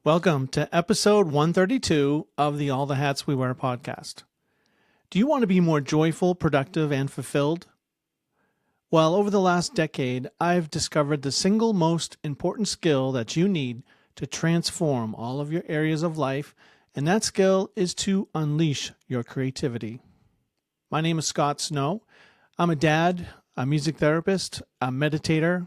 Welcome to episode 132 of the All the Hats We Wear podcast. Do you want to be more joyful, productive, and fulfilled? Well, over the last decade, I've discovered the single most important skill that you need to transform all of your areas of life, and that skill is to unleash your creativity. My name is Scott Snow. I'm a dad, a music therapist, a meditator,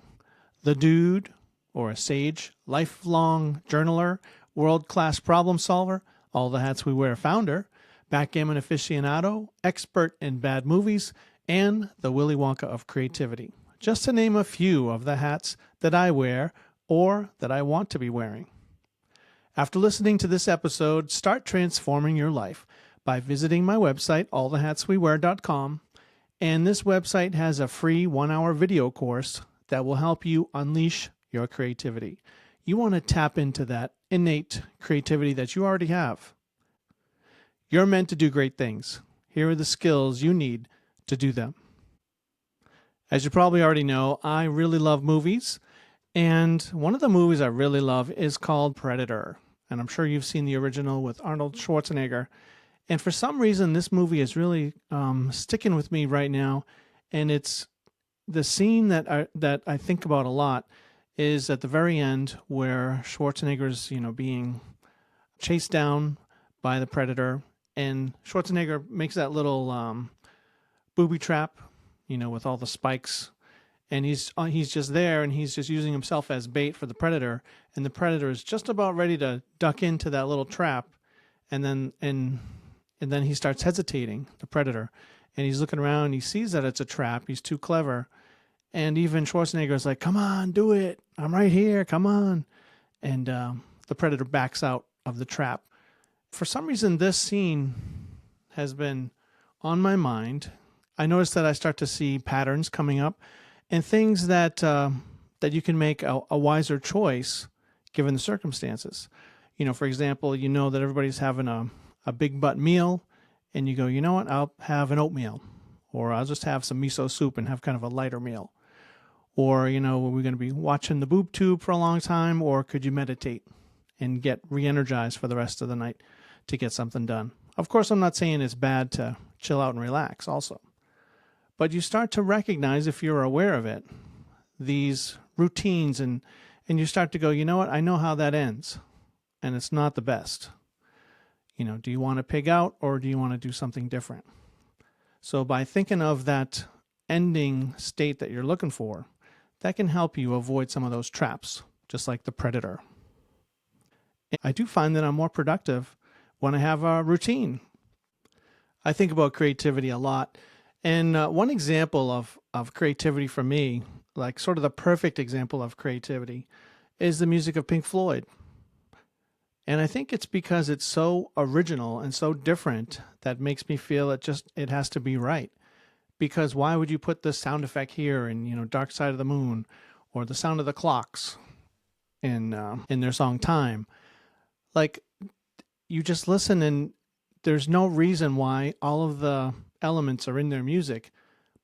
the dude, or a sage, lifelong journaler, world-class problem solver, All the Hats We Wear founder, backgammon aficionado, expert in bad movies, and the Willy Wonka of creativity, just to name a few of the hats that I wear or that I want to be wearing. After listening to this episode, start transforming your life by visiting my website, allthehatswewear.com, and this website has a free 1-hour video course that will help you unleash your creativity. You want to tap into that innate creativity that you already have. You're meant to do great things. Here are the skills you need to do them. As you probably already know, I really love movies, and one of the movies I really love is called Predator. And I'm sure you've seen the original with Arnold Schwarzenegger. And for some reason, this movie is really sticking with me right now. And it's the scene that I think about a lot is at the very end where Schwarzenegger's, being chased down by the Predator, and Schwarzenegger makes that little booby trap, with all the spikes, and he's just there, and he's just using himself as bait for the Predator, and the Predator is just about ready to duck into that little trap, and then he starts hesitating, the Predator, and he's looking around, and he sees that it's a trap, he's too clever. And even Schwarzenegger is like, come on, do it. I'm right here. Come on. And the Predator backs out of the trap. For some reason, this scene has been on my mind. I noticed that I start to see patterns coming up and things that you can make a wiser choice given the circumstances. For example, that everybody's having a big butt meal, and you go, you know what, I'll have an oatmeal, or I'll just have some miso soup and have kind of a lighter meal. Or, we're going to be watching the boob tube for a long time, or could you meditate and get re-energized for the rest of the night to get something done? Of course, I'm not saying it's bad to chill out and relax also. But you start to recognize, if you're aware of it, these routines, and you start to go, you know what, I know how that ends, and it's not the best. Do you want to pig out, or do you want to do something different? So by thinking of that ending state that you're looking for, that can help you avoid some of those traps, just like the Predator. I do find that I'm more productive when I have a routine. I think about creativity a lot. And one example of creativity for me, like sort of the perfect example of creativity, is the music of Pink Floyd. And I think it's because it's so original and so different that makes me feel it has to be right. Because why would you put this sound effect here in, Dark Side of the Moon, or the sound of the clocks in their song Time? Like, you just listen, and there's no reason why all of the elements are in their music,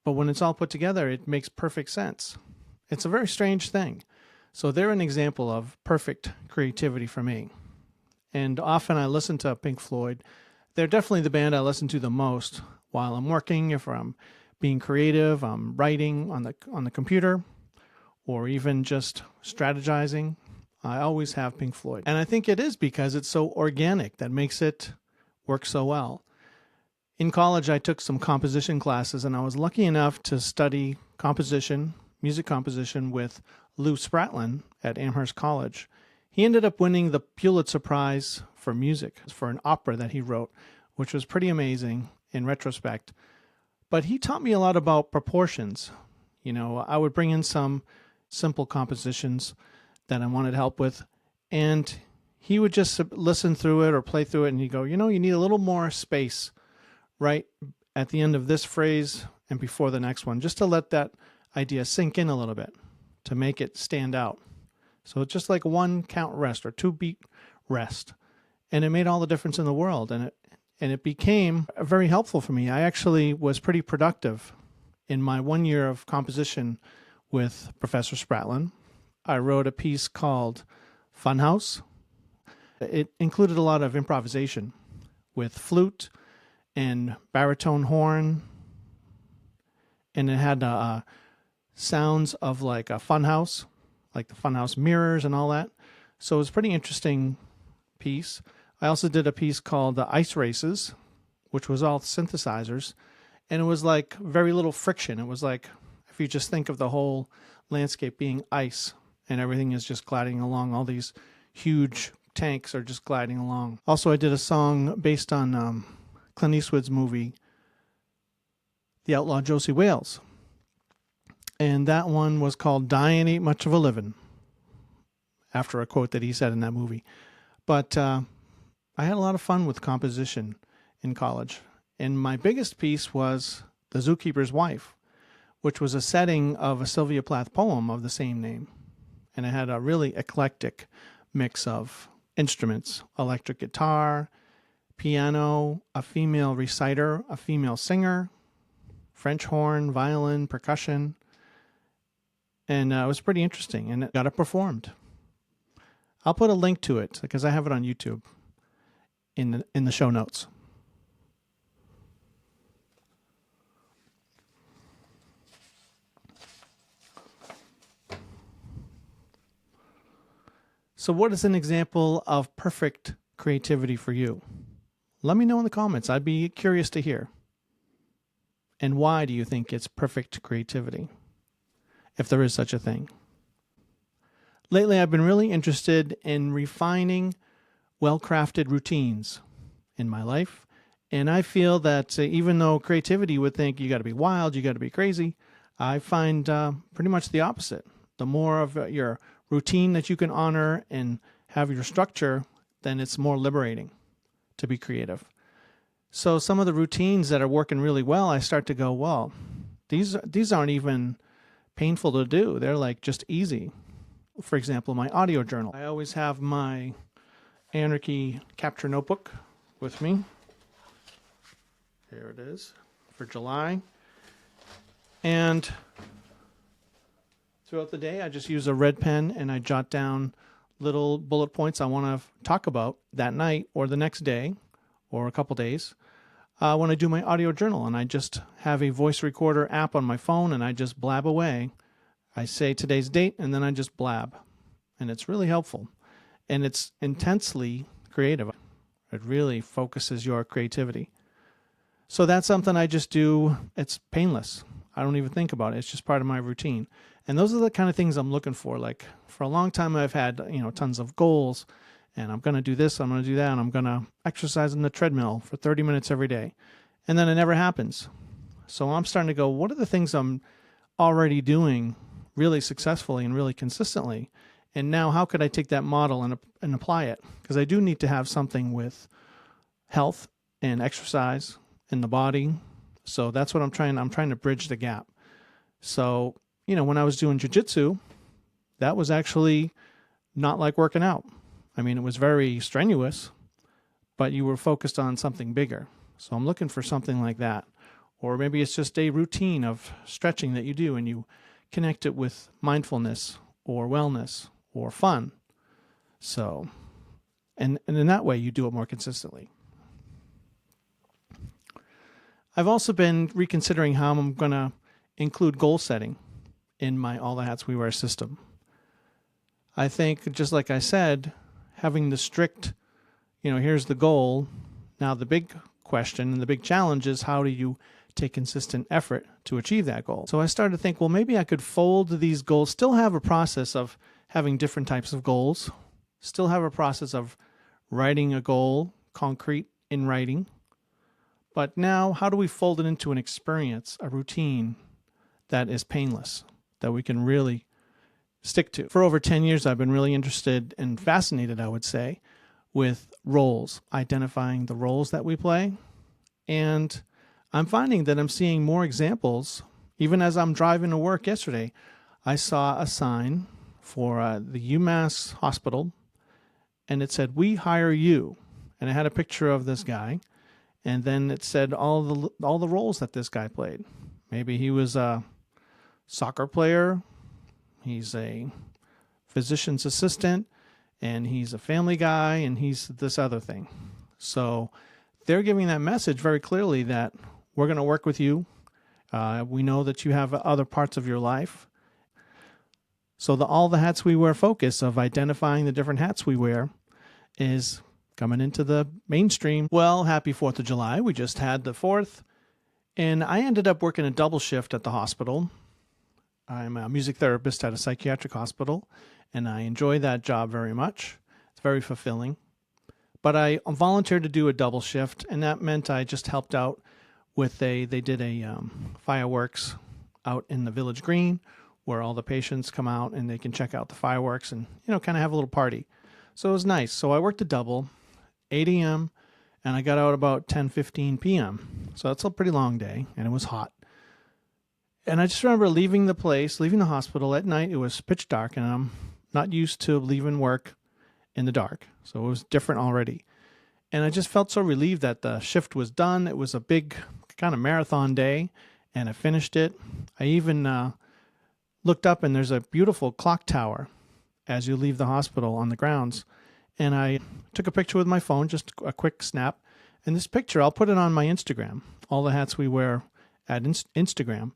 but when it's all put together, it makes perfect sense. It's a very strange thing. So they're an example of perfect creativity for me. And often I listen to Pink Floyd. They're definitely the band I listen to the most while I'm working, if I'm being creative, I'm writing on the computer, or even just strategizing. I always have Pink Floyd. And I think it is because it's so organic that makes it work so well. In college, I took some composition classes, and I was lucky enough to study composition, music composition, with Lou Spratlin at Amherst College. He ended up winning the Pulitzer Prize for music for an opera that he wrote, which was pretty amazing in retrospect. But he taught me a lot about proportions. I would bring in some simple compositions that I wanted help with, and he would just listen through it or play through it, and he'd go, you need a little more space right at the end of this phrase and before the next one, just to let that idea sink in a little bit, to make it stand out. So it's just like one count rest or 2 beat rest, and it made all the difference in the world, and it became very helpful for me. I actually was pretty productive in my 1 year of composition with Professor Spratlin. I wrote a piece called Funhouse, It included a lot of improvisation with flute and baritone horn, and it had sounds of like a funhouse, like the funhouse mirrors and all that. So it was a pretty interesting piece. I also did a piece called the Ice Races, which was all synthesizers, and it was like very little friction. It was like if you just think of the whole landscape being ice and everything is just gliding along, all these huge tanks are just gliding along. Also, I did a song based on Clint Eastwood's movie, The Outlaw Josie Wales. And that one was called Dying Ain't Much of a Livin', after a quote that he said in that movie. But I had a lot of fun with composition in college. And my biggest piece was The Zookeeper's Wife, which was a setting of a Sylvia Plath poem of the same name. And it had a really eclectic mix of instruments: electric guitar, piano, a female reciter, a female singer, French horn, violin, percussion. And it was pretty interesting, and it got it performed. I'll put a link to it because I have it on YouTube in the show notes. So what is an example of perfect creativity for you? Let me know in the comments. I'd be curious to hear. And why do you think it's perfect creativity, if there is such a thing? Lately, I've been really interested in refining well-crafted routines in my life. And I feel that even though creativity would think you got to be wild, you got to be crazy, I find pretty much the opposite. The more of your routine that you can honor and have your structure, then it's more liberating to be creative. So some of the routines that are working really well, I start to go, well, these aren't even painful to do. They're like just easy. For example, my audio journal. I always have my Anarchy Capture notebook with me. Here it is for July. And throughout the day, I just use a red pen and I jot down little bullet points I want to talk about that night or the next day or a couple days when I do my audio journal. And I just have a voice recorder app on my phone and I just blab away. I say today's date and then I just blab. And it's really helpful. And it's intensely creative. It really focuses your creativity. So that's something I just do. It's painless. I don't even think about it. It's just part of my routine. And those are the kind of things I'm looking for. Like for a long time, I've had, tons of goals, and I'm going to do this, I'm going to do that, and I'm going to exercise on the treadmill for 30 minutes every day. And then it never happens. So I'm starting to go, what are the things I'm already doing really successfully and really consistently? And now how could I take that model and apply it? Because I do need to have something with health and exercise in the body. So that's what I'm trying to bridge the gap. So, when I was doing jiu-jitsu, that was actually not like working out. I mean, it was very strenuous, but you were focused on something bigger. So I'm looking for something like that. Or maybe it's just a routine of stretching that you do and you connect it with mindfulness or wellness or fun. So, and in that way, you do it more consistently. I've also been reconsidering how I'm going to include goal setting in my All the Hats We Wear system. I think, just like I said, having the strict, here's the goal. Now the big question and the big challenge is how do you take consistent effort to achieve that goal? So I started to think, well, maybe I could fold these goals, still have a process of having different types of goals, still have a process of writing a goal, concrete in writing. But now, how do we fold it into an experience, a routine that is painless, that we can really stick to? For over 10 years, I've been really interested and fascinated, I would say, with roles, identifying the roles that we play. And I'm finding that I'm seeing more examples. Even as I'm driving to work yesterday, I saw a sign for the UMass hospital, and it said, "We hire you." And it had a picture of this guy. And then it said all the roles that this guy played. Maybe he was a soccer player. He's a physician's assistant. and he's a family guy, and he's this other thing. So they're giving that message very clearly that we're going to work with you. We know that you have other parts of your life. So all the hats we wear focus of identifying the different hats we wear is coming into the mainstream. Well, happy 4th of July. We just had the 4th, and I ended up working a double shift at the hospital. I'm a music therapist at a psychiatric hospital, and I enjoy that job very much. It's very fulfilling. But I volunteered to do a double shift, and that meant I just helped out with they did a fireworks out in the village green where all the patients come out and they can check out the fireworks and, kind of have a little party. So it was nice. So I worked a double, 8 a.m., and I got out about 10:15 p.m. So that's a pretty long day, and it was hot. And I just remember leaving the hospital at night. It was pitch dark, and I'm not used to leaving work in the dark. So it was different already. And I just felt so relieved that the shift was done. It was a big kind of marathon day, and I finished it. I even looked up, and there's a beautiful clock tower as you leave the hospital on the grounds. And I took a picture with my phone, just a quick snap. And this picture, I'll put it on my Instagram, all the hats we wear at Instagram.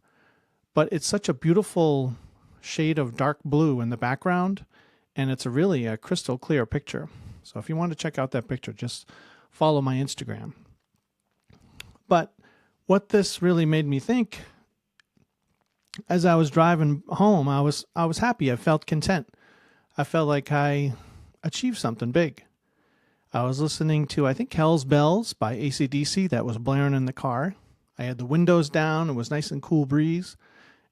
But it's such a beautiful shade of dark blue in the background, and it's really a crystal clear picture. So if you want to check out that picture, just follow my Instagram. But what this really made me think, as I was driving home, I was happy. I felt content. I felt like I achieved something big. I was listening to, I think, Hell's Bells by AC/DC that was blaring in the car. I had the windows down. It was nice and cool breeze.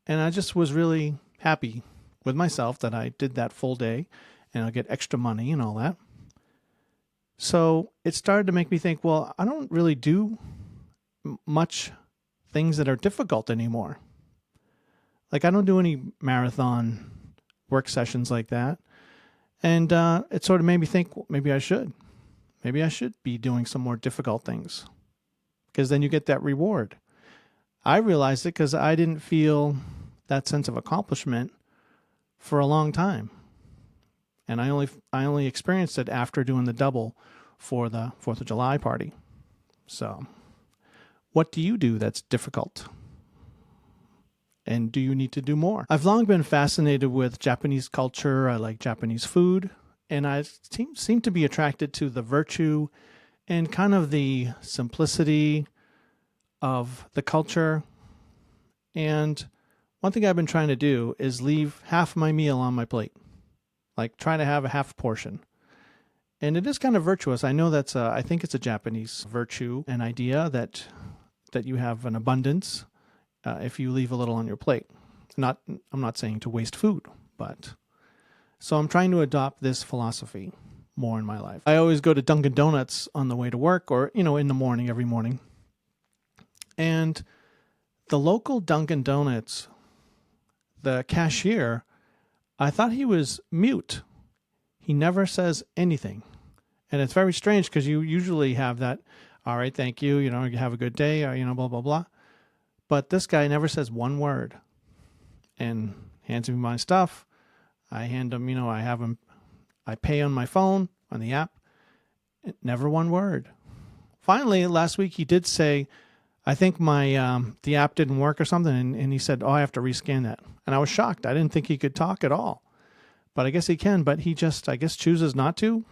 And I just was really happy with myself that I did that full day, and I'll get extra money and all that. So it started to make me think, well, I don't really do much things that are difficult anymore. Like, I don't do any marathon work sessions like that. And it sort of made me think, well, maybe I should. Maybe I should be doing some more difficult things, because then you get that reward. I realized it because I didn't feel that sense of accomplishment for a long time. And I only experienced it after doing the double for the 4th of July party. So what do you do that's difficult? And do you need to do more? I've long been fascinated with Japanese culture. I like Japanese food. And I seem to be attracted to the virtue and kind of the simplicity of the culture. And one thing I've been trying to do is leave half my meal on my plate. Like, try to have a half portion. And it is kind of virtuous. I know I think it's a Japanese virtue, an idea that you have an abundance if you leave a little on your plate. I'm not saying to waste food, but so I'm trying to adopt this philosophy more in my life. I always go to Dunkin' Donuts on the way to work, or in the morning, every morning. And the local Dunkin' Donuts, the cashier, I thought he was mute. He never says anything. And it's very strange because you usually have that, all right, thank you, you have a good day, or, blah, blah, blah. But this guy never says one word and hands me my stuff. I hand him, I pay on my phone, on the app. Never one word. Finally, last week he did say, I think the app didn't work or something, and he said, I have to rescan that. And I was shocked. I didn't think he could talk at all. But I guess he can, but he just, I guess, chooses not to.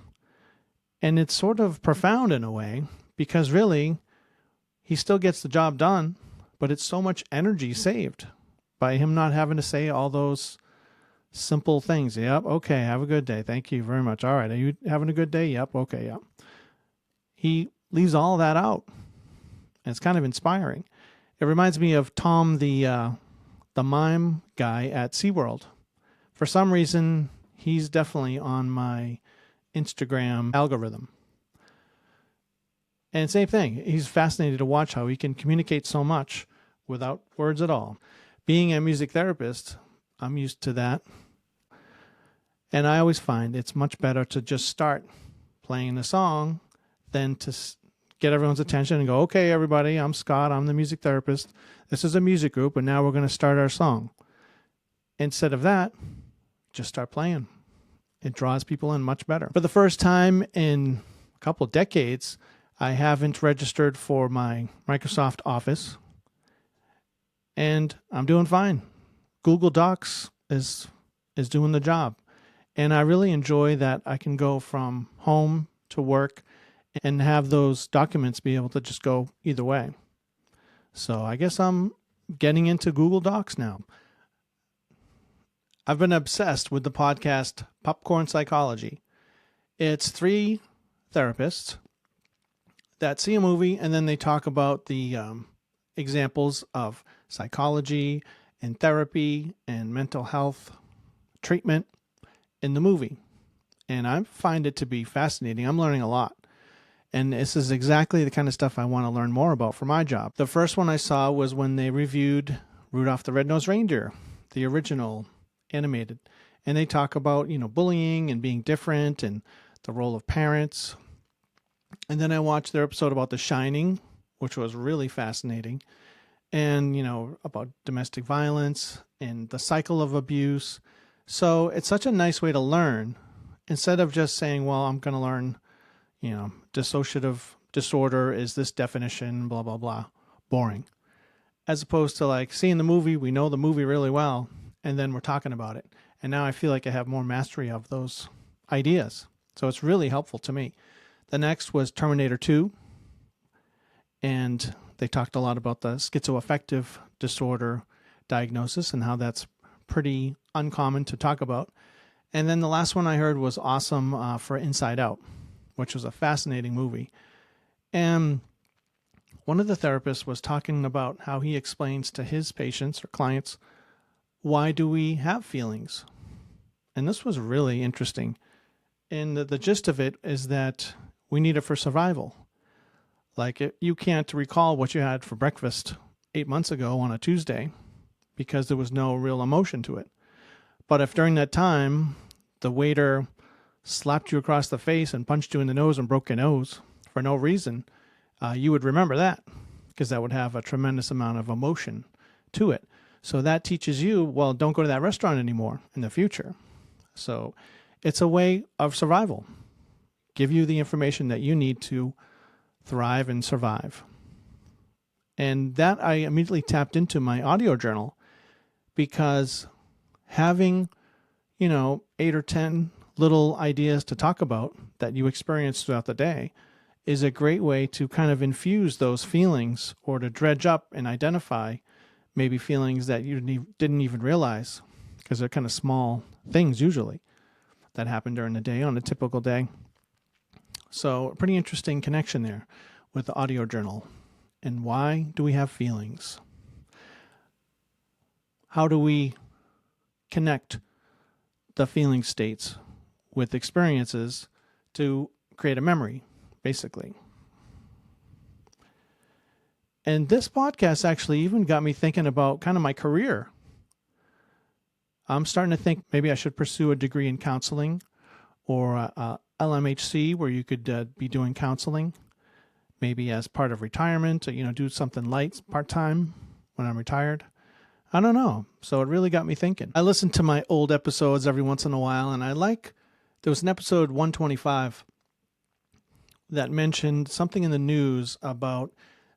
And it's sort of profound in a way, because really, he still gets the job done, but it's so much energy saved by him not having to say all those simple things. Yep, okay, have a good day. Thank you very much. All right, are you having a good day? Yep, okay, yep. He leaves all that out. And it's kind of inspiring. It reminds me of Tom, the mime guy at SeaWorld. For some reason, he's definitely on my Instagram algorithm. And same thing. He's fascinated to watch how he can communicate so much without words at all. Being a music therapist, I'm used to that. And I always find it's much better to just start playing the song than to get everyone's attention and go, okay, everybody, I'm Scott, I'm the music therapist. This is a music group, and now we're going to start our song. Instead of that, just start playing. It draws people in much better. For the first time in a couple of decades, I haven't registered for my Microsoft Office, and I'm doing fine. Google Docs is doing the job. And I really enjoy that I can go from home to work and have those documents be able to just go either way. So I guess I'm getting into Google Docs now. I've been obsessed with the podcast Popcorn Psychology. It's 3 therapists that see a movie and then they talk about the examples of psychology and therapy and mental health treatment in the movie. And I find it to be fascinating. I'm learning a lot. And this is exactly the kind of stuff I want to learn more about for my job. The first one I saw was when they reviewed Rudolph the Red-Nosed Reindeer, the original animated. And they talk about, bullying and being different and the role of parents. And then I watched their episode about The Shining, which was really fascinating. And, about domestic violence and the cycle of abuse. So it's such a nice way to learn instead of just saying, well, I'm going to learn, dissociative disorder is this definition, blah, blah, blah. Boring. As opposed to like seeing the movie, we know the movie really well, and then we're talking about it. And now I feel like I have more mastery of those ideas. So it's really helpful to me. The next was Terminator 2. And they talked a lot about the schizoaffective disorder diagnosis and how that's pretty uncommon to talk about. And then the last one I heard was awesome for Inside Out, which was a fascinating movie. And one of the therapists was talking about how he explains to his patients or clients, why do we have feelings? And this was really interesting. And the gist of it is that we need it for survival. Like you can't recall what you had for breakfast 8 months ago on a Tuesday because there was no real emotion to it. But if during that time the waiter slapped you across the face and punched you in the nose and broke your nose for no reason, you would remember that because that would have a tremendous amount of emotion to it. So that teaches you, well, don't go to that restaurant anymore in the future. So it's a way of survival. Give you the information that you need to thrive and survive. And that I immediately tapped into my audio journal because having, 8 or 10 little ideas to talk about that you experience throughout the day is a great way to kind of infuse those feelings or to dredge up and identify maybe feelings that you didn't even realize because they're kind of small things usually that happen during the day on a typical day. So a pretty interesting connection there with the audio journal. And why do we have feelings? How do we connect the feeling states with experiences to create a memory, basically? And this podcast actually even got me thinking about kind of my career. I'm starting to think maybe I should pursue a degree in counseling or LMHC where you could be doing counseling, maybe as part of retirement, or, do something light part-time when I'm retired. I don't know. So it really got me thinking. I listen to my old episodes every once in a while, and there was an episode 125 that mentioned something in the news about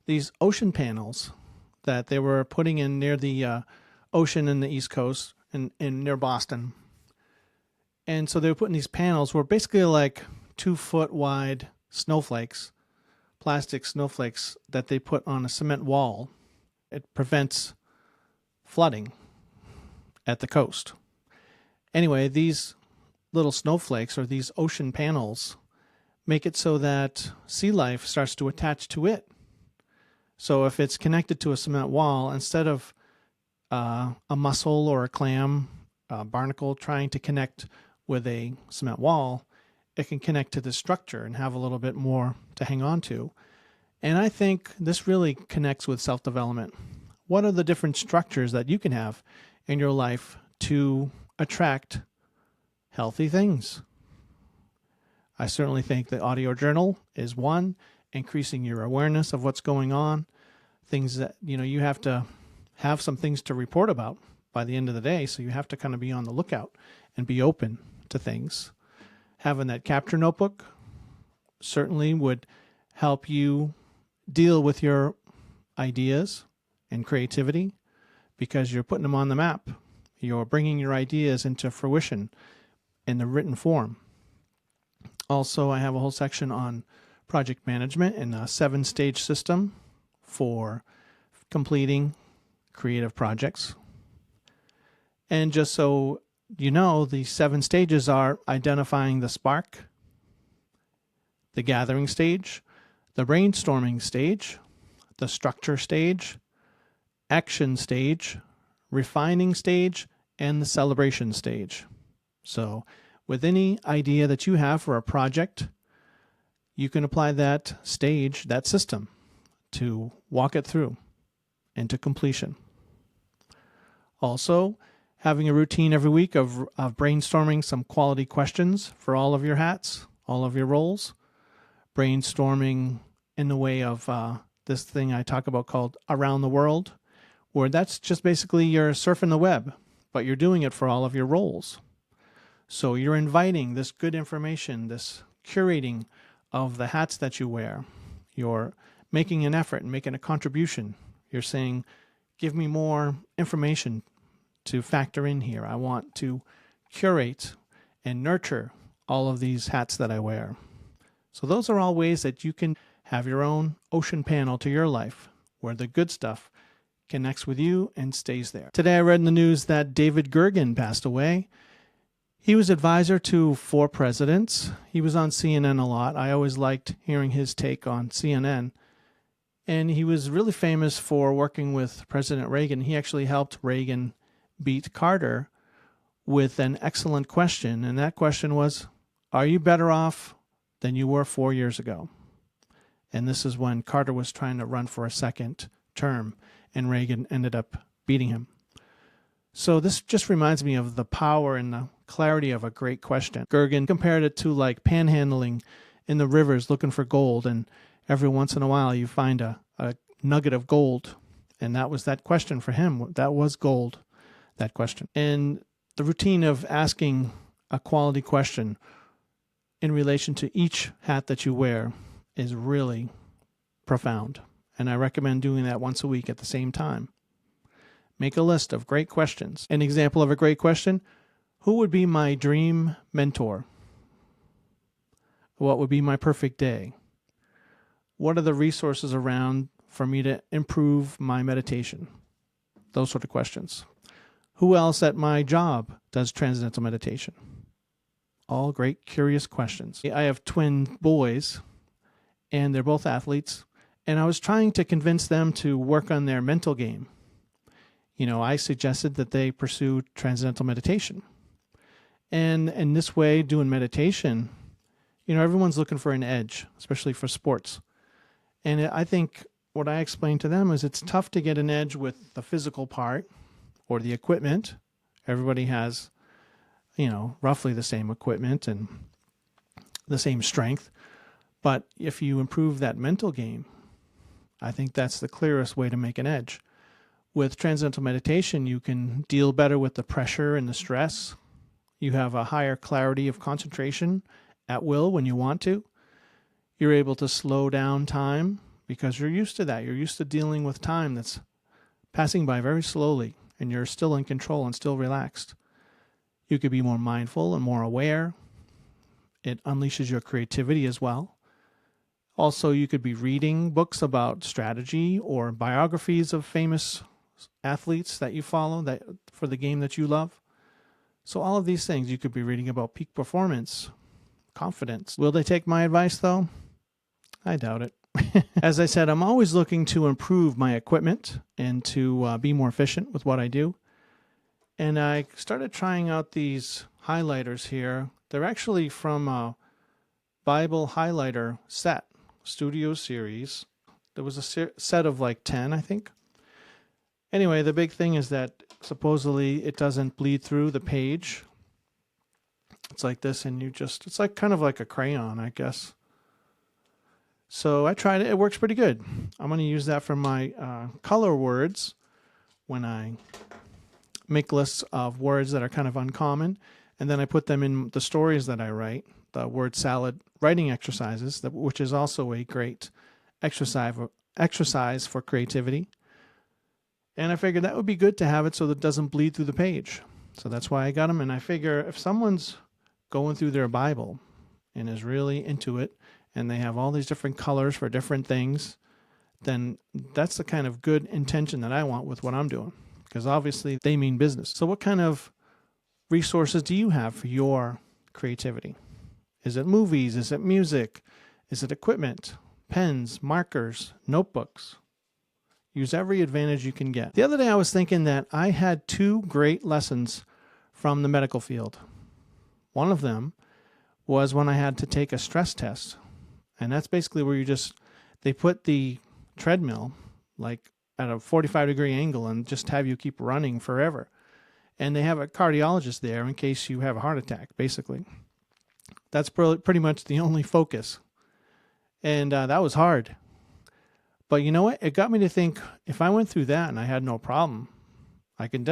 these ocean panels that they were putting in near the ocean in the East Coast and near Boston. And so they were putting these panels were basically like 2-foot wide snowflakes, plastic snowflakes that they put on a cement wall. It prevents flooding at the coast. Anyway, these little snowflakes or these ocean panels make it so that sea life starts to attach to it. So if it's connected to a cement wall, instead of a mussel or a clam, a barnacle trying to connect with a cement wall, it can connect to the structure and have a little bit more to hang on to. And I think this really connects with self-development. What are the different structures that you can have in your life to attract healthy things? I certainly think the audio journal is one, increasing your awareness of what's going on, things that, you have to have some things to report about by the end of the day. So you have to kind of be on the lookout and be open to things. Having that capture notebook certainly would help you deal with your ideas and creativity because you're putting them on the map. You're bringing your ideas into fruition in the written form. Also, I have a whole section on project management and a 7-stage system for completing creative projects. And just so you know, the 7 stages are identifying the spark, the gathering stage, the brainstorming stage, the structure stage, action stage, refining stage, and the celebration stage. So with any idea that you have for a project, you can apply that stage, that system, to walk it through into completion. Also, having a routine every week of brainstorming some quality questions for all of your hats, all of your roles. Brainstorming in the way of this thing I talk about called Around the World, where that's just basically you're surfing the web, but you're doing it for all of your roles. So you're inviting this good information, this curating of the hats that you wear. You're making an effort and making a contribution. You're saying, give me more information to factor in here. I want to curate and nurture all of these hats that I wear. So those are all ways that you can have your own ocean panel to your life where the good stuff connects with you and stays there. Today I read in the news that David Gergen passed away. He was advisor to 4 presidents. He was on CNN a lot. I always liked hearing his take on CNN. And he was really famous for working with President Reagan. He actually helped Reagan beat Carter with an excellent question. And that question was, are you better off than you were 4 years ago? And this is when Carter was trying to run for a second term, and Reagan ended up beating him. So this just reminds me of the power and the clarity of a great question. Gergen compared it to like panhandling in the rivers looking for gold, and every once in a while you find a nugget of gold. And that was that question for him. That was gold, that question. And the routine of asking a quality question in relation to each hat that you wear is really profound. And I recommend doing that once a week at the same time. Make a list of great questions. An example of a great question: who would be my dream mentor? What would be my perfect day? What are the resources around for me to improve my meditation? Those sort of questions. Who else at my job does transcendental meditation? All great, curious questions. I have twin boys, and they're both athletes, and I was trying to convince them to work on their mental game. You know, I suggested that they pursue transcendental meditation. And in this way, doing meditation, you know, everyone's looking for an edge, especially for sports. And I think what I explained to them is it's tough to get an edge with the physical part or the equipment. Everybody has, you know, roughly the same equipment and the same strength. But if you improve that mental game, I think that's the clearest way to make an edge. With transcendental meditation, you can deal better with the pressure and the stress. You have a higher clarity of concentration at will when you want to. You're able to slow down time because you're used to that. You're used to dealing with time that's passing by very slowly, and you're still in control and still relaxed. You could be more mindful and more aware. It unleashes your creativity as well. Also, you could be reading books about strategy or biographies of famous athletes that you follow that for the game that you love. So all of these things, you could be reading about peak performance, confidence. Will they take my advice, though? I doubt it. As I said, I'm always looking to improve my equipment and to be more efficient with what I do. And I started trying out these highlighters here. They're actually from a Bible highlighter set, studio series. There was a set of like 10, I think. Anyway, the big thing is that supposedly it doesn't bleed through the page. It's like this, and it's like kind of like a crayon, I guess. So I tried it. It works pretty good. I'm going to use that for my color words when I make lists of words that are kind of uncommon, and then I put them in the stories that I write. the word salad writing exercises, which is also a great exercise for creativity. And I figured that would be good to have it so that it doesn't bleed through the page. So that's why I got them. And I figure if someone's going through their Bible and is really into it, and they have all these different colors for different things, then that's the kind of good intention that I want with what I'm doing, because obviously they mean business. So what kind of resources do you have for your creativity? Is it movies? Is it music? Is it equipment? Pens, markers, notebooks? Use every advantage you can get. The other day I was thinking that I had 2 great lessons from the medical field. One of them was when I had to take a stress test. And that's basically where they put the treadmill like at a 45-degree angle and just have you keep running forever. And they have a cardiologist there in case you have a heart attack, basically. That's pretty much the only focus. And that was hard. But you know what? It got me to think, if I went through that and I had no problem, I can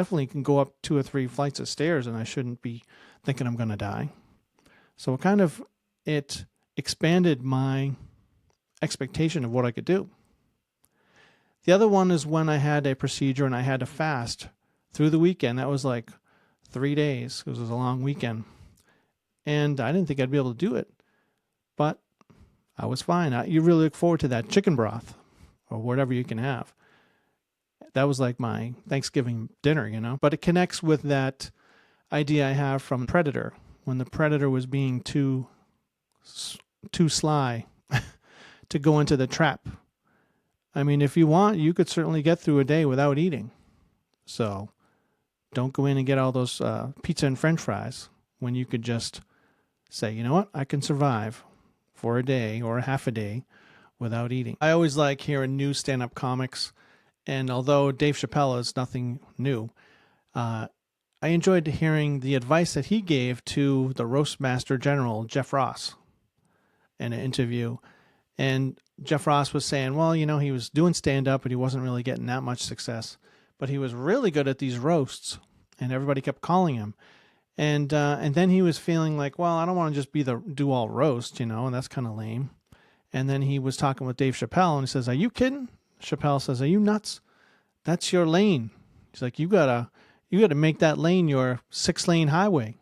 go up 2 or 3 flights of stairs and I shouldn't be thinking I'm going to die. So it expanded my expectation of what I could do. The other one is when I had a procedure and I had to fast through the weekend. That was like 3 days. It was a long weekend. And I didn't think I'd be able to do it. But I was fine. You really look forward to that chicken broth or whatever you can have. That was like my Thanksgiving dinner, But it connects with that idea I have from Predator, when the Predator was being too sly to go into the trap. I mean, if you want, you could certainly get through a day without eating. So don't go in and get all those pizza and French fries when you could just say, you know what, I can survive for a day or a half a day without eating. I always like hearing new stand-up comics, and although Dave Chappelle is nothing new, I enjoyed hearing the advice that he gave to the Roastmaster General, Jeff Ross, in an interview. And Jeff Ross was saying, well, he was doing stand-up, but he wasn't really getting that much success. But he was really good at these roasts, and everybody kept calling him. And then he was feeling like, well, I don't want to just do all roast, and that's kind of lame. And then he was talking with Dave Chappelle, and he says, are you kidding? Chappelle says, are you nuts? That's your lane. He's like, you gotta make that lane your 6-lane highway,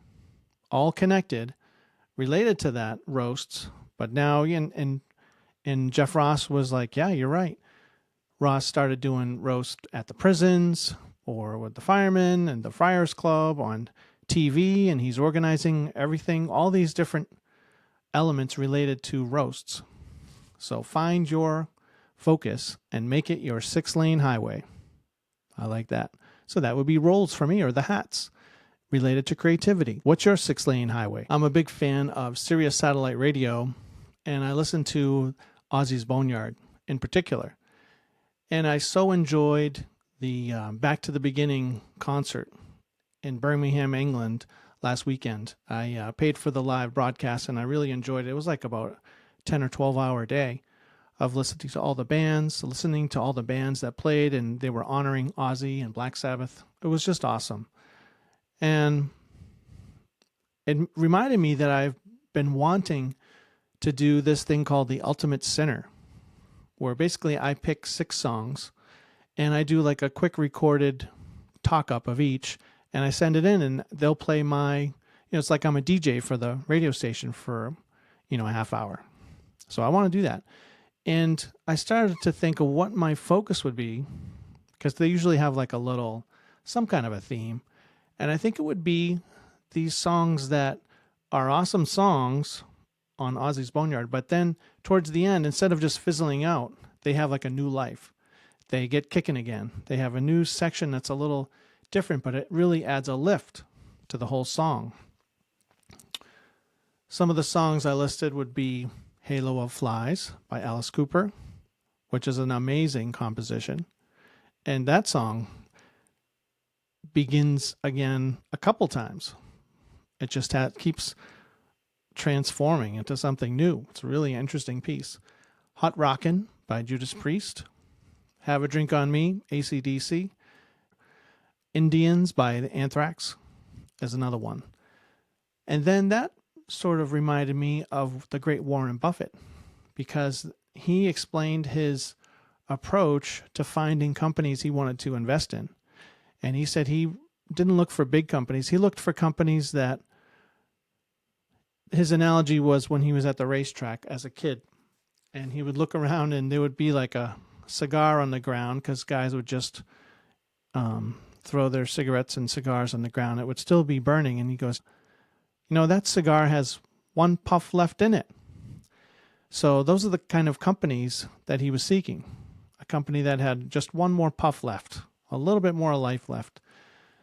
all connected, related to that roasts. But now, and Jeff Ross was like, yeah, you're right. Ross started doing roast at the prisons or with the firemen and the Friars Club on TV, and he's organizing everything, all these different elements related to roasts. So find your focus and make it your 6-lane highway. I like that. So that would be roles for me, or the hats related to creativity. What's your 6-lane highway? I'm a big fan of Sirius Satellite Radio, and I listen to Ozzy's Boneyard in particular. And I so enjoyed the Back to the Beginning concert in Birmingham, England last weekend. I paid for the live broadcast, and I really enjoyed it. It was like about a 10 or 12-hour day of listening to all the bands that played, and they were honoring Ozzy and Black Sabbath. It was just awesome. And it reminded me that I've been wanting to do this thing called the Ultimate Sinner, where basically I pick 6 songs, and I do like a quick recorded talk-up of each, and I send it in, and they'll play it's like I'm a DJ for the radio station for, a half hour. So I want to do that. And I started to think of what my focus would be, because they usually have like some kind of a theme. And I think it would be these songs that are awesome songs on Ozzy's Boneyard, but then towards the end, instead of just fizzling out, they have like a new life. They get kicking again. They have a new section that's a little different, but it really adds a lift to the whole song. Some of the songs I listed would be Halo of Flies by Alice Cooper, which is an amazing composition. And that song begins again a couple times. It just keeps transforming into something new. It's a really interesting piece. Hot Rockin' by Judas Priest. Have a Drink on Me, AC/DC. Indians by the Anthrax is another one. And then that sort of reminded me of the great Warren Buffett, because he explained his approach to finding companies he wanted to invest in. And he said he didn't look for big companies. He looked for companies that, his analogy was when he was at the racetrack as a kid, and he would look around and there would be like a cigar on the ground, because guys would just throw their cigarettes and cigars on the ground. It would still be burning. And he goes, that cigar has one puff left in it. So those are the kind of companies that he was seeking. A company that had just one more puff left, a little bit more life left.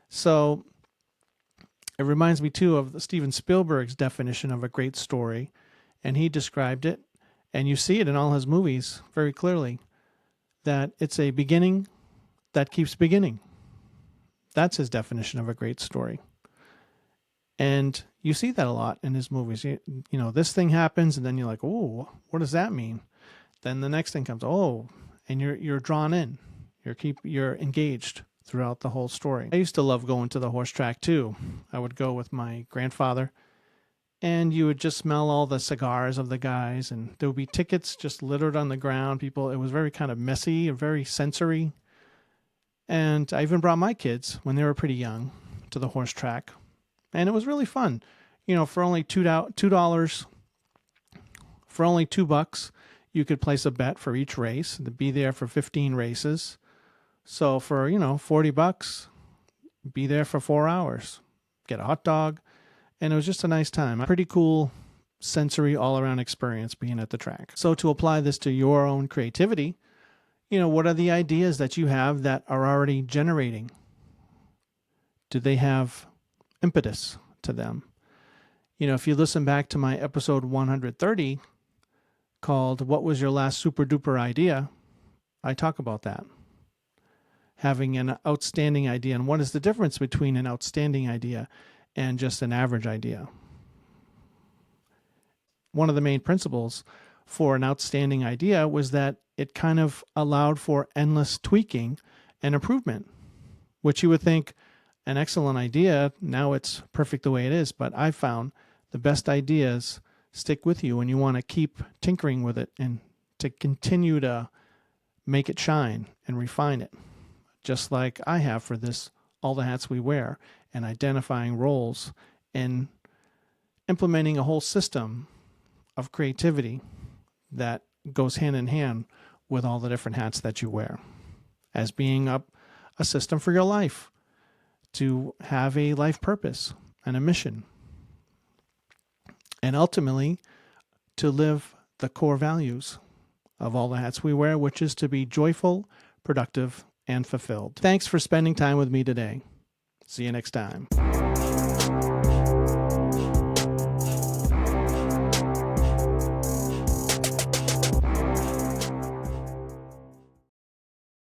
So it reminds me too of Steven Spielberg's definition of a great story. And he described it, and you see it in all his movies very clearly, that it's a beginning that keeps beginning. That's his definition of a great story. And you see that a lot in his movies. This thing happens, and then you're like, oh, what does that mean? Then the next thing comes, oh, and you're drawn in. You're engaged throughout the whole story. I used to love going to the horse track too. I would go with my grandfather, and you would just smell all the cigars of the guys, and there would be tickets just littered on the ground. It was very kind of messy and very sensory. And I even brought my kids when they were pretty young to the horse track. And it was really fun. For only $2, for only $2, you could place a bet for each race and be there for 15 races. So for, $40, be there for 4 hours, get a hot dog. And it was just a nice time. A pretty cool sensory all-around experience being at the track. So to apply this to your own creativity, what are the ideas that you have that are already generating? Do they have impetus to them? If you listen back to my episode 130 called What Was Your Last Super Duper Idea? I talk about that. Having an outstanding idea, and what is the difference between an outstanding idea and just an average idea. One of the main principles for an outstanding idea was that it kind of allowed for endless tweaking and improvement, which you would think an excellent idea, now it's perfect the way it is. But I found the best ideas stick with you, and you want to keep tinkering with it and to continue to make it shine and refine it, just like I have for this All the Hats We Wear, and identifying roles and implementing a whole system of creativity that goes hand in hand with all the different hats that you wear, as being a system for your life, to have a life purpose and a mission, and ultimately to live the core values of All the Hats We Wear, which is to be joyful, productive, and fulfilled. Thanks for spending time with me today. See you next time.